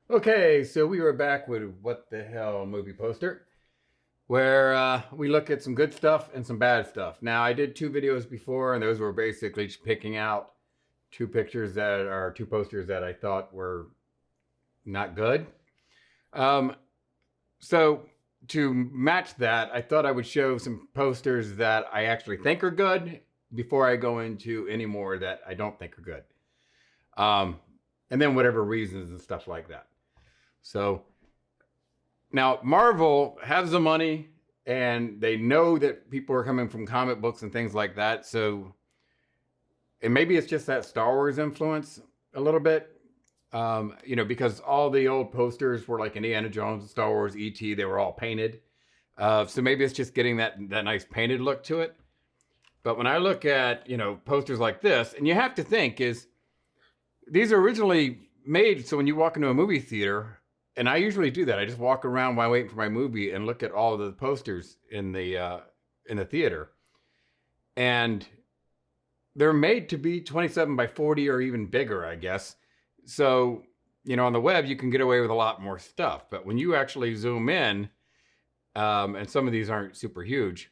Okay, so we were back with What the Hell Movie Poster, where we look at some good stuff and some bad stuff. Now, I did two videos before, and those were basically just picking out two posters that I thought were not good. Um, so to match that, I thought I would show some posters that I actually think are good before I go into any more that I don't think are good. Um, and then whatever reasons and stuff like that. So now Marvel has the money and they know that people are coming from comic books and things like that. So, and maybe it's just that Star Wars influence a little bit. Because all the old posters were like Indiana Jones, Star Wars, E.T., they were all painted. So maybe it's just getting that nice painted look to it. But when I look at, posters like this, and you have to think is these are originally made so when you walk into a movie theater, and I usually do that. I just walk around while waiting for my movie and look at all of the posters in the theater, and they're made to be 27 by 40 or even bigger, I guess. So on the web you can get away with a lot more stuff, but when you actually zoom in, and some of these aren't super huge,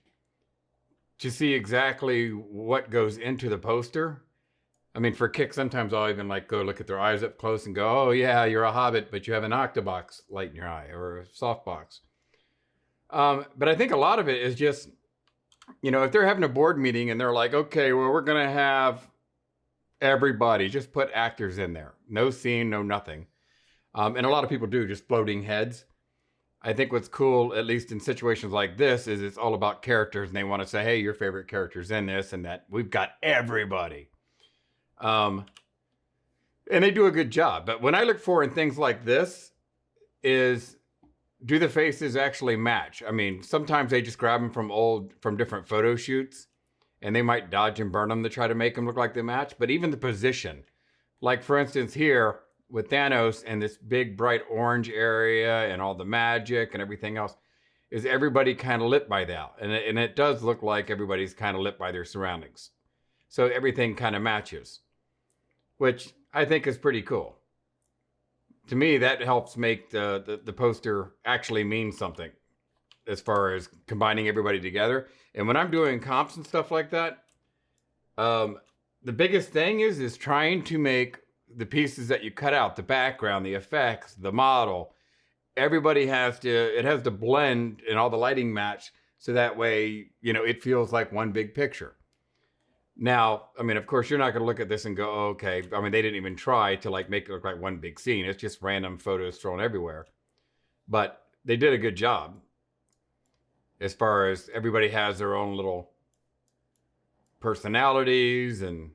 to see exactly what goes into the poster. I mean, for kicks, sometimes I'll even like go look at their eyes up close and go, "Oh yeah, you're a hobbit, but you have an octobox light in your eye or a softbox." But I think a lot of it is just, if they're having a board meeting and they're like, "Okay, well, we're gonna have everybody just put actors in there, no scene, no nothing," and a lot of people do just floating heads. I think what's cool, at least in situations like this, is it's all about characters, and they want to say, "Hey, your favorite character's in this," and that we've got everybody. Um, and they do a good job. But when I look for in things like this is, do the faces actually match? I mean, sometimes they just grab them from different photo shoots, and they might dodge and burn them to try to make them look like they match. But even the position, like for instance here with Thanos and this big bright orange area and all the magic and everything else, is everybody kind of lit by that? And it does look like everybody's kind of lit by their surroundings. So everything kind of matches, which I think is pretty cool. To me, that helps make the poster actually mean something as far as combining everybody together. And when I'm doing comps and stuff like that, the biggest thing is trying to make the pieces that you cut out, the background, the effects, the model, it has to blend and all the lighting match, so that way, it feels like one big picture. Now, I mean, of course, you're not going to look at this and go, oh, okay. I mean, they didn't even try to like make it look like one big scene. It's just random photos thrown everywhere. But they did a good job as far as everybody has their own little personalities, and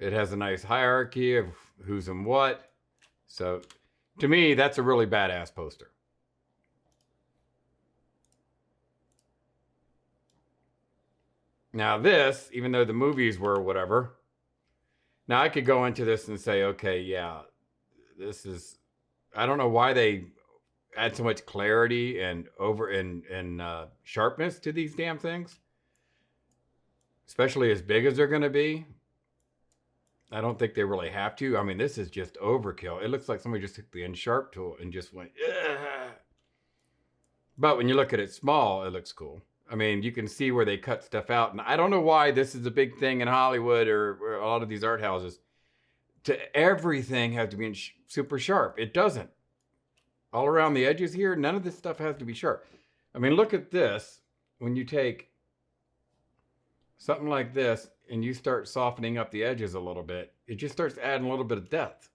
it has a nice hierarchy of who's in what. So to me, that's a really badass poster. Now this, even though the movies were whatever, now I could go into this and say, okay, yeah, this is, I don't know why they add so much clarity and sharpness to these damn things, especially as big as they're going to be. I don't think they really have to. I mean, this is just overkill. It looks like somebody just took the N-sharp tool and just went, ugh. But when you look at it small, it looks cool. I mean, you can see where they cut stuff out. And I don't know why this is a big thing in Hollywood or a lot of these art houses. To everything has to be super sharp. It doesn't. All around the edges here, none of this stuff has to be sharp. I mean, look at this. When you take something like this and you start softening up the edges a little bit, it just starts adding a little bit of depth.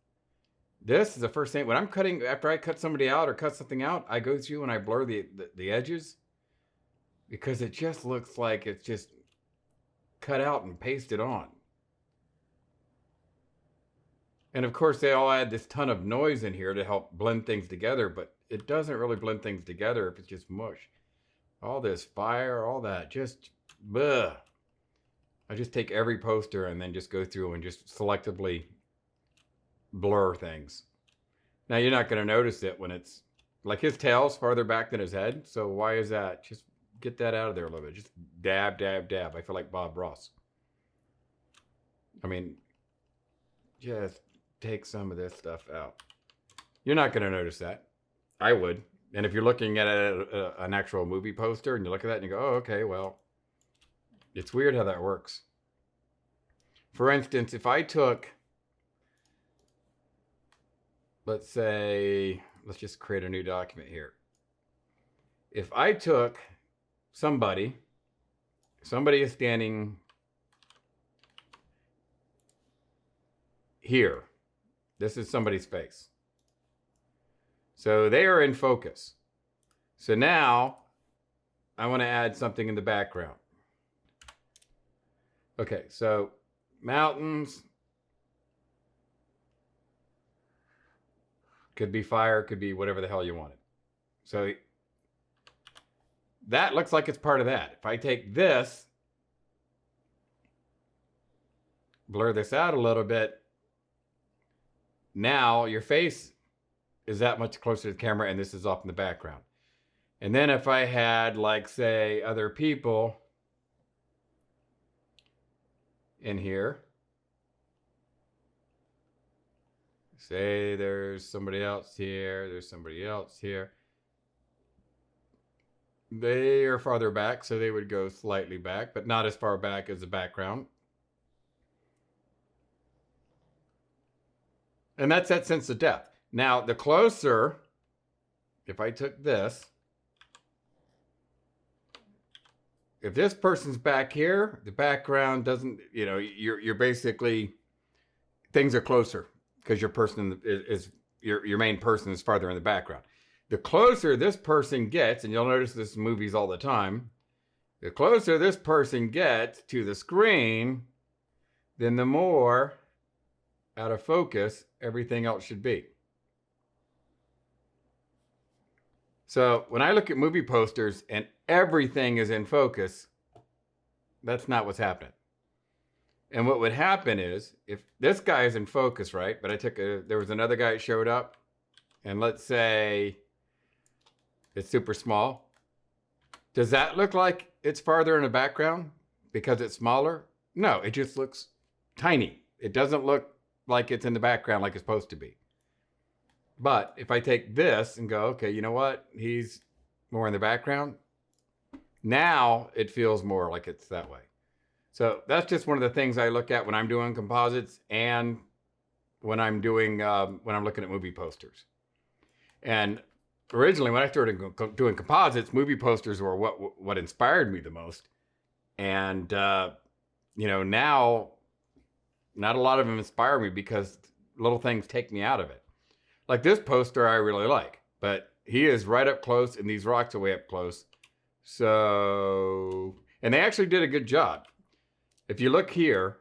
This is the first thing, when I'm cutting, after I cut somebody out or cut something out, I go through and I blur the edges, because it just looks like it's just cut out and pasted on. And of course, they all add this ton of noise in here to help blend things together, but it doesn't really blend things together if it's just mush. All this fire, all that, just, bleh. I just take every poster and then just go through and just selectively blur things. Now, you're not going to notice it when it's, like his tail's farther back than his head, so why is that? Just get that out of there a little bit. Just dab, dab, dab. I feel like Bob Ross. I mean, just take some of this stuff out. You're not going to notice that. I would. And if you're looking at an actual movie poster and you look at that and you go, oh, okay, well, it's weird how that works. For instance, if I took, let's say, let's just create a new document here. If I took somebody is standing here. This is somebody's face. So they are in focus. So now I want to add something in the background. Okay, so mountains. Could be fire, could be whatever the hell you wanted. So that looks like it's part of that. If I take this, blur this out a little bit, now your face is that much closer to the camera and this is off in the background. And then if I had, like, say, other people in here, say there's somebody else here, there's somebody else here. They are farther back, so they would go slightly back, but not as far back as the background. And that's that sense of depth. Now, the closer, if I took this, if this person's back here, the background doesn't, you know, you're basically, things are closer because your person is your main person is farther in the background. The closer this person gets, and you'll notice this in movies all the time, the closer this person gets to the screen, then the more out of focus everything else should be. So when I look at movie posters and everything is in focus, that's not what's happening. And what would happen is, if this guy is in focus, right? But there was another guy that showed up, and let's say it's super small. Does that look like it's farther in the background because it's smaller? No, it just looks tiny. It doesn't look like it's in the background like it's supposed to be. But if I take this and go, okay, you know what? He's more in the background. Now it feels more like it's that way. So that's just one of the things I look at when I'm doing composites and when I'm doing when I'm looking at movie posters. And originally, when I started doing composites, movie posters were what inspired me the most. And you know, now not a lot of them inspire me because little things take me out of it. Like this poster I really like, but he is right up close and these rocks are way up close. So, and they actually did a good job. If you look here,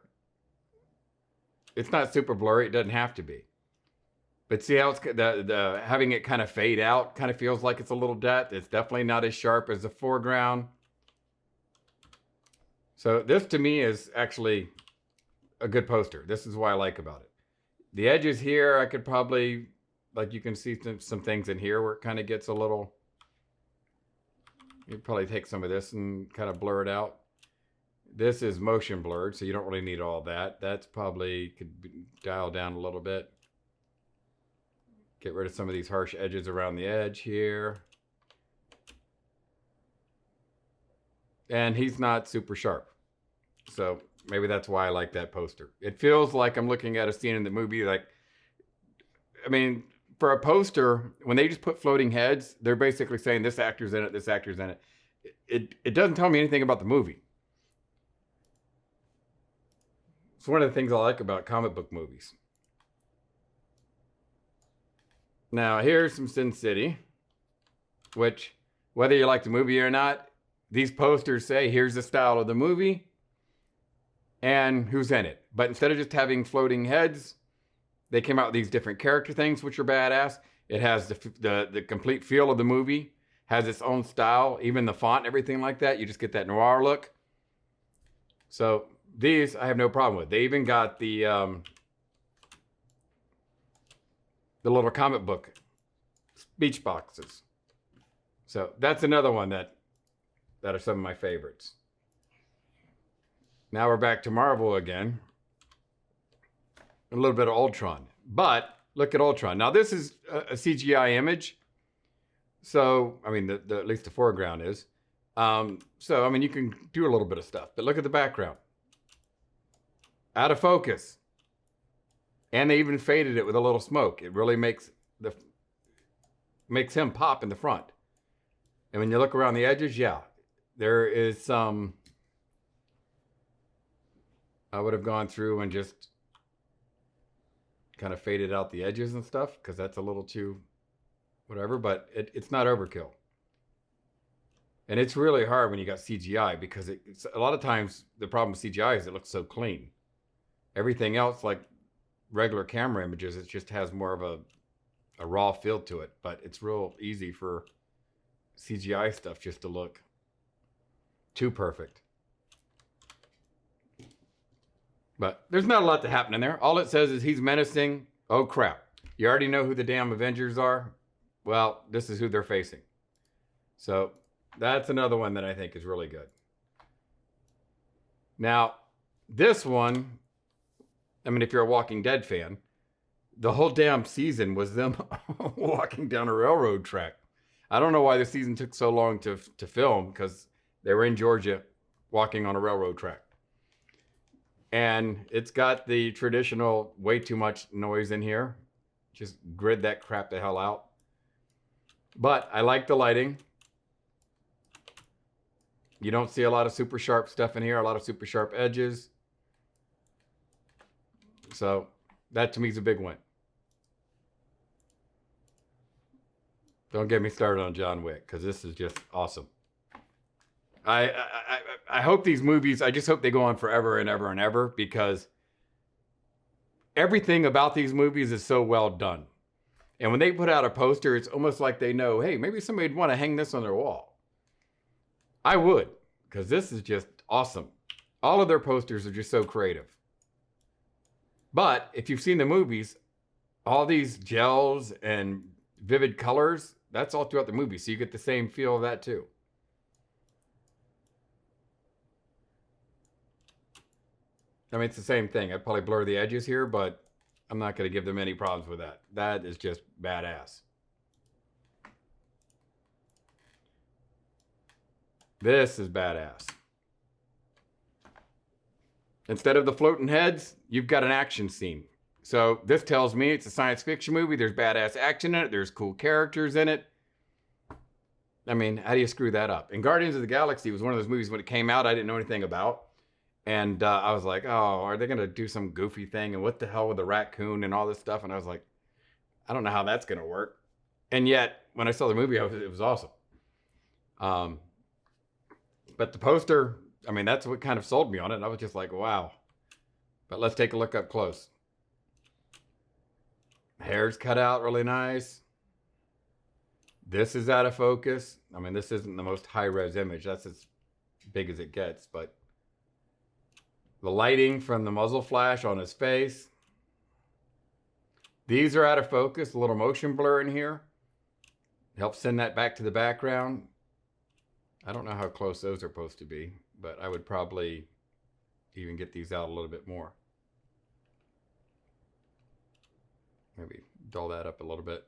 it's not super blurry. It doesn't have to be. But see how it's having it kind of fade out kind of feels like it's a little depth. It's definitely not as sharp as the foreground. So this to me is actually a good poster. This is what I like about it. The edges here, I could probably, like you can see some things in here where it kind of gets a little, you'd probably take some of this and kind of blur it out. This is motion blurred, so you don't really need all that. That's probably could be dialed down a little bit. Get rid of some of these harsh edges around the edge here. And he's not super sharp. So maybe that's why I like that poster. It feels like I'm looking at a scene in the movie. Like, I mean, for a poster, when they just put floating heads, they're basically saying this actor's in it, this actor's in it. It doesn't tell me anything about the movie. It's one of the things I like about comic book movies. Now, here's some Sin City, which, whether you like the movie or not, these posters say, here's the style of the movie and who's in it. But instead of just having floating heads, they came out with these different character things, which are badass. It has the complete feel of the movie, has its own style, even the font and everything like that. You just get that noir look. So these I have no problem with. They even got the little comic book speech boxes. So that's another one that are some of my favorites. Now we're back to Marvel again. A little bit of Ultron. But look at Ultron. Now this is a CGI image. So, I mean, at least the foreground is. So, I mean, you can do a little bit of stuff, but look at the background. Out of focus. And they even faded it with a little smoke. It really makes him pop in the front. And when you look around the edges, yeah, there is some. I would have gone through and just kind of faded out the edges and stuff because that's a little too whatever, but it's not overkill. And it's really hard when you got CGI because it's a lot of times the problem with CGI is it looks so clean. Everything else, like regular camera images, it just has more of a raw feel to it, but it's real easy for CGI stuff just to look too perfect. But there's not a lot to happen in there. All it says is he's menacing. Oh crap. You already know who the damn Avengers are? Well, this is who they're facing. So that's another one that I think is really good. Now, this one, I mean, if you're a Walking Dead fan, the whole damn season was them walking down a railroad track. I don't know why the season took so long to film, because they were in Georgia walking on a railroad track. And it's got the traditional way too much noise in here. Just grid that crap the hell out. But I like the lighting. You don't see a lot of super sharp stuff in here, a lot of super sharp edges. So that to me is a big win. Don't get me started on John Wick, because this is just awesome. I hope these movies, I just hope they go on forever and ever and ever, because everything about these movies is so well done. And when they put out a poster, it's almost like they know, hey, maybe somebody'd want to hang this on their wall. I would, because this is just awesome. All of their posters are just so creative. But if you've seen the movies, all these gels and vivid colors, that's all throughout the movie. So you get the same feel of that too. I mean, it's the same thing. I'd probably blur the edges here, but I'm not going to give them any problems with that. That is just badass. This is badass. Instead of the floating heads, you've got an action scene. So this tells me it's a science fiction movie. There's badass action in it. There's cool characters in it. I mean, how do you screw that up? And Guardians of the Galaxy was one of those movies when it came out I didn't know anything about. And I was like, oh, are they going to do some goofy thing? And what the hell with the raccoon and all this stuff? And I was like, I don't know how that's going to work. And yet, when I saw the movie, it was awesome. But the poster, I mean, that's what kind of sold me on it. I was just like, wow. But let's take a look up close. Hair's cut out really nice. This is out of focus. I mean, this isn't the most high-res image. That's as big as it gets, but the lighting from the muzzle flash on his face. These are out of focus, a little motion blur in here. Helps send that back to the background. I don't know how close those are supposed to be, but I would probably even get these out a little bit more. Maybe dull that up a little bit.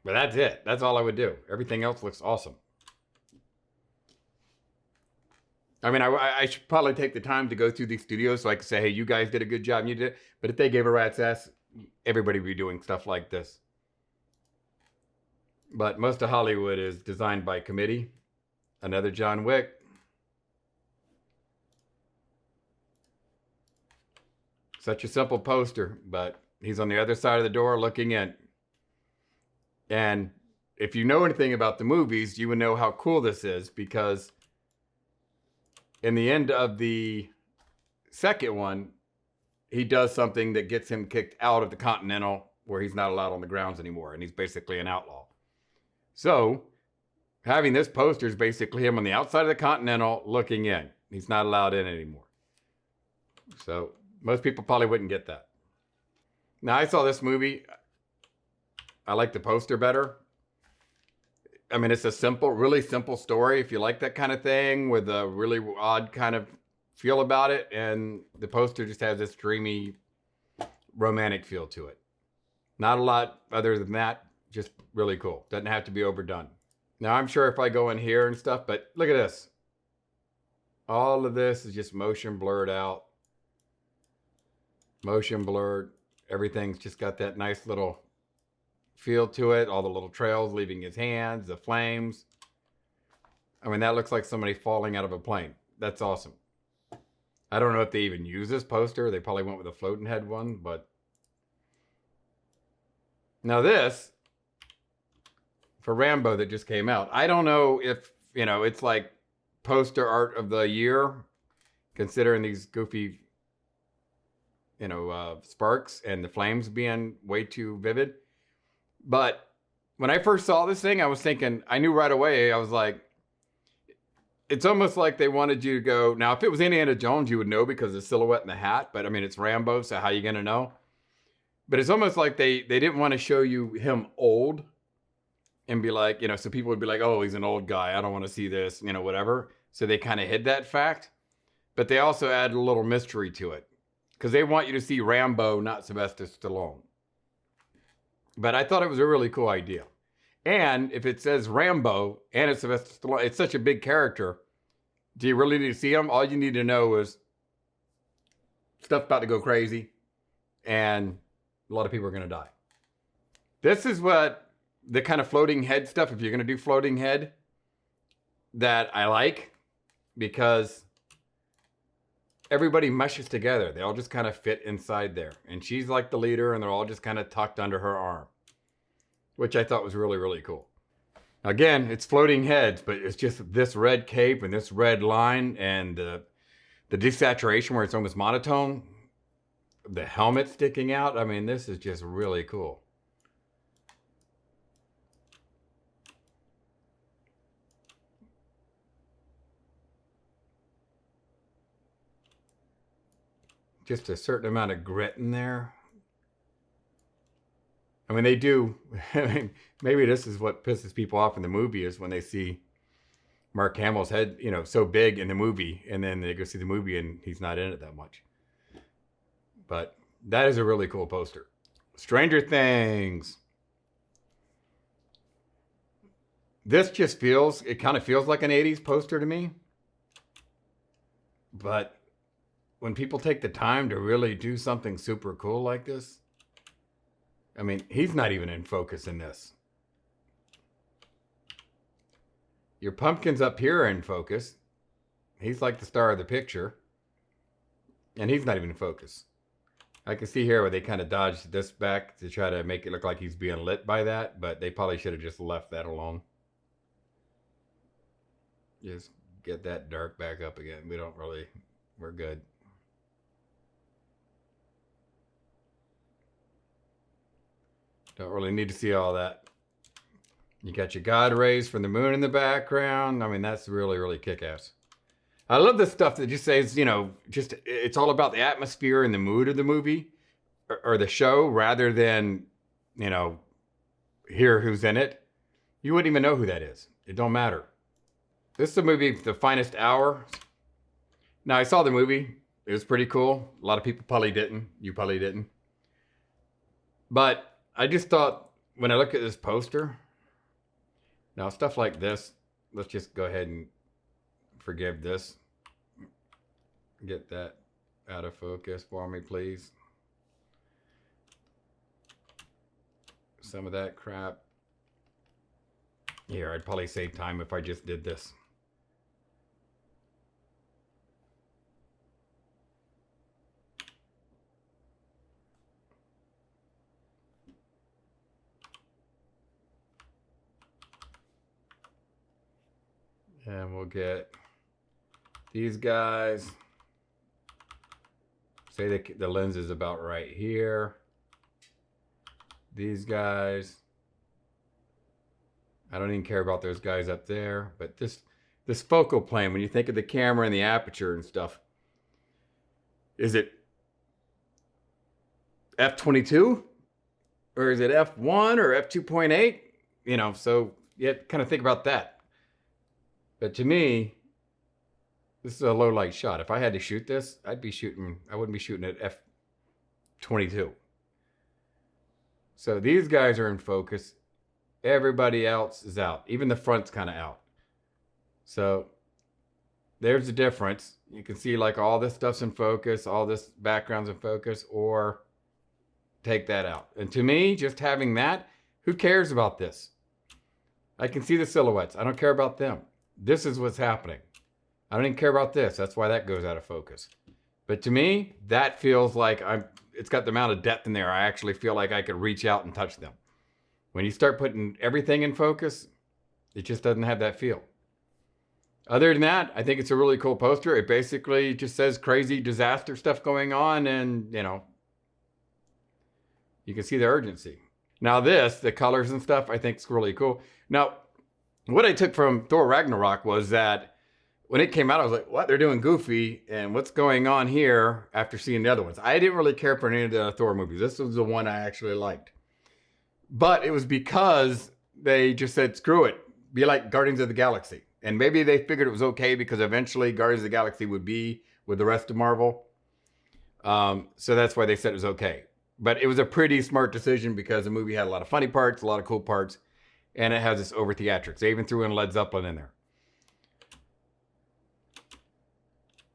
But that's it. That's all I would do. Everything else looks awesome. I mean, I should probably take the time to go through these studios so I could say, hey, you guys did a good job and you did it. But if they gave a rat's ass, everybody would be doing stuff like this. But most of Hollywood is designed by committee. Another John Wick. Such a simple poster, but he's on the other side of the door looking in. And if you know anything about the movies, you would know how cool this is, because in the end of the second one, he does something that gets him kicked out of the Continental, where he's not allowed on the grounds anymore, and he's basically an outlaw. So having this poster is basically him on the outside of the Continental looking in. He's not allowed in anymore. So most people probably wouldn't get that. Now, I saw this movie. I like the poster better. I mean, it's a simple, really simple story. If you like that kind of thing with a really odd kind of feel about it, and the poster just has this dreamy, romantic feel to it. Not a lot other than that, just really cool. Doesn't have to be overdone. Now, I'm sure if I go in here and stuff, but look at this. All of this is just motion blurred out. Motion blurred. Everything's just got that nice little feel to it. All the little trails leaving his hands, the flames. I mean, that looks like somebody falling out of a plane. That's awesome. I don't know if they even use this poster. They probably went with a floating head one, but now this for Rambo that just came out. I don't know if, it's like poster art of the year, considering these goofy, sparks and the flames being way too vivid. But when I first saw this thing, I was thinking, I knew right away, I was like, it's almost like they wanted you to go, now if it was Indiana Jones, you would know because of the silhouette and the hat, but I mean, it's Rambo, so how are you going to know? But it's almost like they didn't want to show you him old and be like, so people would be like, oh, he's an old guy. I don't want to see this, whatever. So they kind of hid that fact. But they also added a little mystery to it because they want you to see Rambo, not Sylvester Stallone. But I thought it was a really cool idea. And if it says Rambo and it's Sylvester Stallone, it's such a big character. Do you really need to see him? All you need to know is stuff about to go crazy and a lot of people are going to die. This is what the kind of floating head stuff, if you're going to do floating head, that I like, because everybody meshes together. They all just kind of fit inside there. And she's like the leader, and they're all just kind of tucked under her arm, which I thought was really, really cool. Again, it's floating heads, but it's just this red cape and this red line and the desaturation where it's almost monotone. The helmet sticking out. I mean, this is just really cool. Just a certain amount of grit in there. I mean, they do. I mean, maybe this is what pisses people off in the movie, is when they see Mark Hamill's head, so big in the movie, and then they go see the movie and he's not in it that much. But that is a really cool poster. Stranger Things. This just it kind of feels like an 80s poster to me. But when people take the time to really do something super cool like this, I mean, he's not even in focus in this. Your pumpkin's up here in focus. He's like the star of the picture. And he's not even in focus. I can see here where they kind of dodged this back to try to make it look like he's being lit by that, but they probably should have just left that alone. Just get that dark back up again. We're good. Don't really need to see all that. You got your God rays from the moon in the background. I mean, that's really, really kick-ass. I love this stuff that just says, it's all about the atmosphere and the mood of the movie or the show, rather than, hear who's in it. You wouldn't even know who that is. It don't matter. This is the movie, The Finest Hour. Now, I saw the movie. It was pretty cool. A lot of people probably didn't. You probably didn't. But I just thought, when I look at this poster, now stuff like this, let's just go ahead and forgive this. Get that out of focus for me, please. Some of that crap. Here, I'd probably save time if I just did this. And we'll get these guys. Say the lens is about right here. These guys. I don't even care about those guys up there. But this focal plane, when you think of the camera and the aperture and stuff, is it f/22? Or is it f1 or f2.8? So you have to kind of think about that. But to me, This is a low light shot. If I had to shoot this, I wouldn't be shooting at f22. So these guys are in focus. Everybody else is out. Even the front's kind of out. So there's the difference. You can see like all this stuff's in focus, all this background's in focus, or take that out. And to me, just having that, who cares about this? I can see the silhouettes. I don't care about them. This is what's happening. I don't even care about this. That's why that goes out of focus. But to me, that feels like it's got the amount of depth in there. I actually feel like I could reach out and touch them. When you start putting everything in focus, it just doesn't have that feel. Other than that, I think it's a really cool poster. It basically just says crazy disaster stuff going on, and, you know, you can see the urgency. Now this, the colors and stuff, I think is really cool. Now, what I took from Thor Ragnarok was that when it came out, I was like, what? They're doing goofy, and what's going on here after seeing the other ones? I didn't really care for any of the Thor movies. This was the one I actually liked. But it was because they just said, screw it. Be like Guardians of the Galaxy. And maybe they figured it was okay because eventually Guardians of the Galaxy would be with the rest of Marvel. So that's why they said it was okay. But it was a pretty smart decision because the movie had a lot of funny parts, a lot of cool parts, and it has this over theatrics. They even threw in Led Zeppelin in there.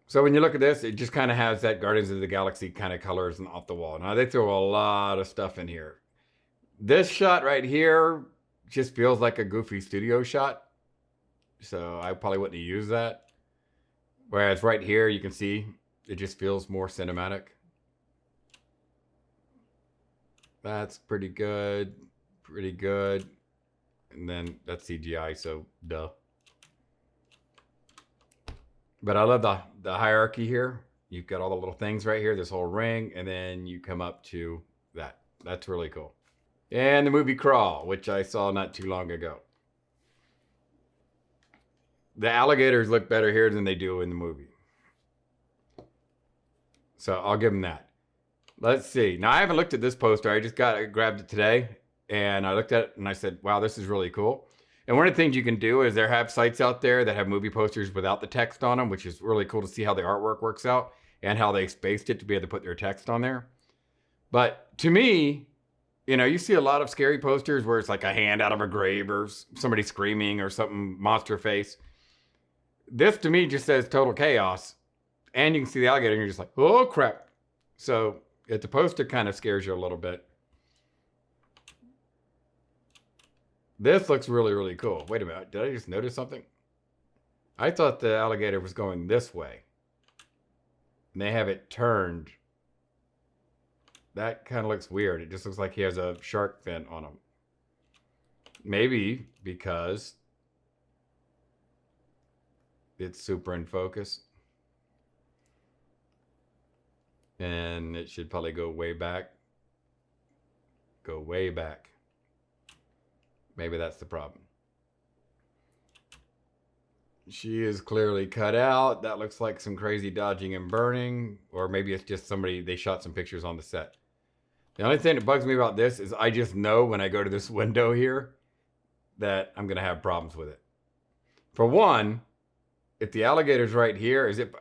So when you look at this, it just kind of has that Guardians of the Galaxy kind of colors and off the wall. Now they throw a lot of stuff in here. This shot right here just feels like a goofy studio shot. So I probably wouldn't use that. Whereas right here, you can see it just feels more cinematic. That's pretty good. Pretty good. And then that's CGI, so duh. But I love the hierarchy here. You've got all the little things right here, this whole ring, and then you come up to that. That's really cool. And the movie Crawl, which I saw not too long ago. The alligators look better here than they do in the movie. So I'll give them that. Let's see. Now I haven't looked at this poster. I just grabbed it today, and I looked at it and I said, wow, this is really cool. And one of the things you can do is there have sites out there that have movie posters without the text on them, which is really cool to see how the artwork works out and how they spaced it to be able to put their text on there. But to me, you know, you see a lot of scary posters where it's like a hand out of a grave or somebody screaming or something monster face. This to me just says total chaos. And you can see the alligator and you're just like, oh crap. So the poster kind of scares you a little bit. This looks really, really cool. Wait a minute. Did I just notice something? I thought the alligator was going this way. And they have it turned. That kind of looks weird. It just looks like he has a shark fin on him. Maybe because it's super in focus. And it should probably go way back. Go way back. Maybe that's the problem. She is clearly cut out. That looks like some crazy dodging and burning. Or maybe it's just somebody, they shot some pictures on the set. The only thing that bugs me about this is I just know when I go to this window here that I'm going to have problems with it. For one, if the alligator's right here, is it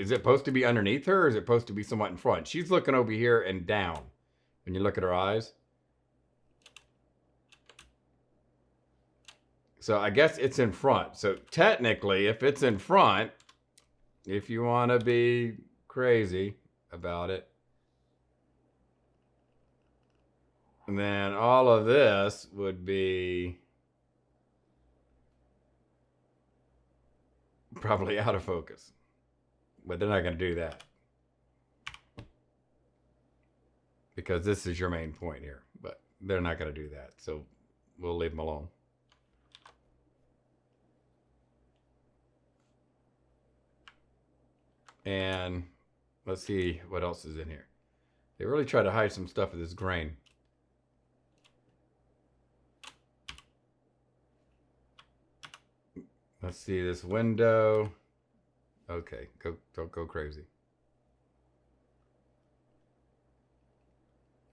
supposed to be underneath her or is it supposed to be somewhat in front? She's looking over here and down when you look at her eyes. So I guess it's in front. So technically, if it's in front, if you want to be crazy about it, then all of this would be probably out of focus. But they're not going to do that. Because this is your main point here. But they're not going to do that. So we'll leave them alone. And let's see what else is in here. They really try to hide some stuff with this grain. Let's see this window. Okay, don't go crazy.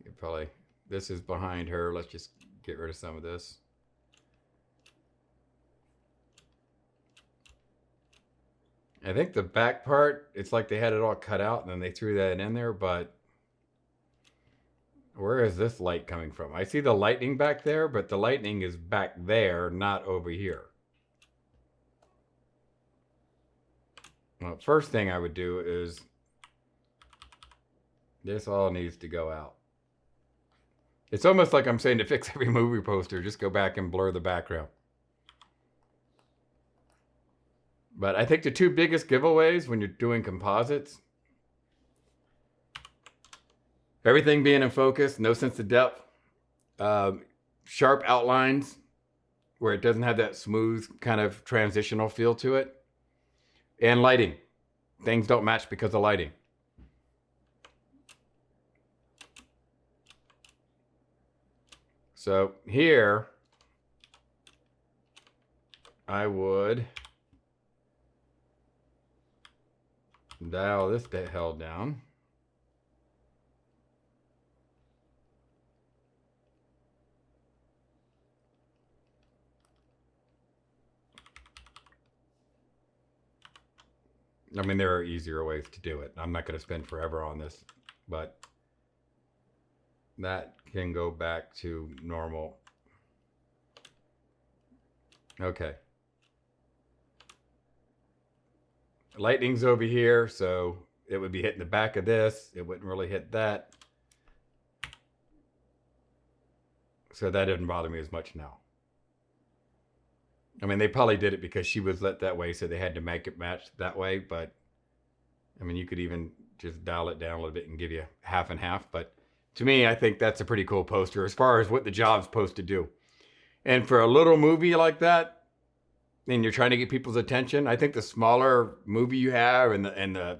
You probably, this is behind her. Let's just get rid of some of this. I think the back part, it's like they had it all cut out and then they threw that in there, but where is this light coming from? I see the lightning back there, but the lightning is back there, not over here. Well, first thing I would do is this all needs to go out. It's almost like I'm saying to fix every movie poster, just go back and blur the background. But I think the two biggest giveaways when you're doing composites, everything being in focus, no sense of depth, sharp outlines where it doesn't have that smooth kind of transitional feel to it, and lighting. Things don't match because of lighting. So here, I would dial this the hell down. I mean, there are easier ways to do it. I'm not going to spend forever on this, but that can go back to normal. Okay. Lightning's over here, so it would be hitting the back of this. It wouldn't really hit that. So that didn't bother me as much now. I mean, they probably did it because she was lit that way, so they had to make it match that way. But, I mean, you could even just dial it down a little bit and give you half and half. But to me, I think that's a pretty cool poster as far as what the job's supposed to do. And for a little movie like that, and you're trying to get people's attention, I think the smaller movie you have and the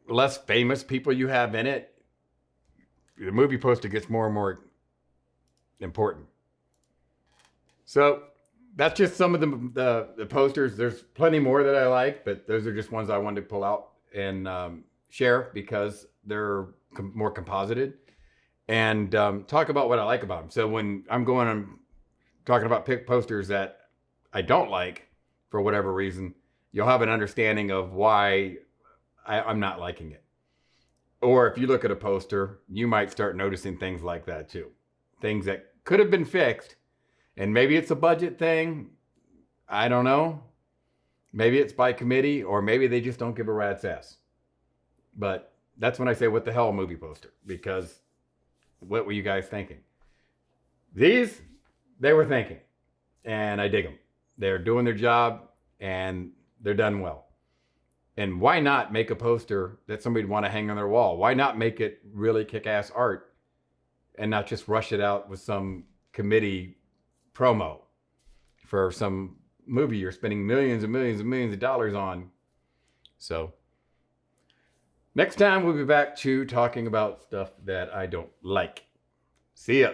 less famous people you have in it, the movie poster gets more and more important. So that's just some of the posters. There's plenty more that I like, but those are just ones I wanted to pull out and share because they're more composited and talk about what I like about them. So when I'm talking about pick posters that I don't like for whatever reason, you'll have an understanding of why I'm not liking it. Or if you look at a poster, you might start noticing things like that too. Things that could have been fixed. And maybe it's a budget thing. I don't know. Maybe it's by committee, or maybe they just don't give a rat's ass. But that's when I say, what the hell, movie poster? Because what were you guys thinking? These, they were thinking. And I dig them. They're doing their job, and they're done well. And why not make a poster that somebody would want to hang on their wall? Why not make it really kick-ass art and not just rush it out with some committee promo for some movie you're spending millions and millions and millions of dollars on? So next time we'll be back to talking about stuff that I don't like. See ya.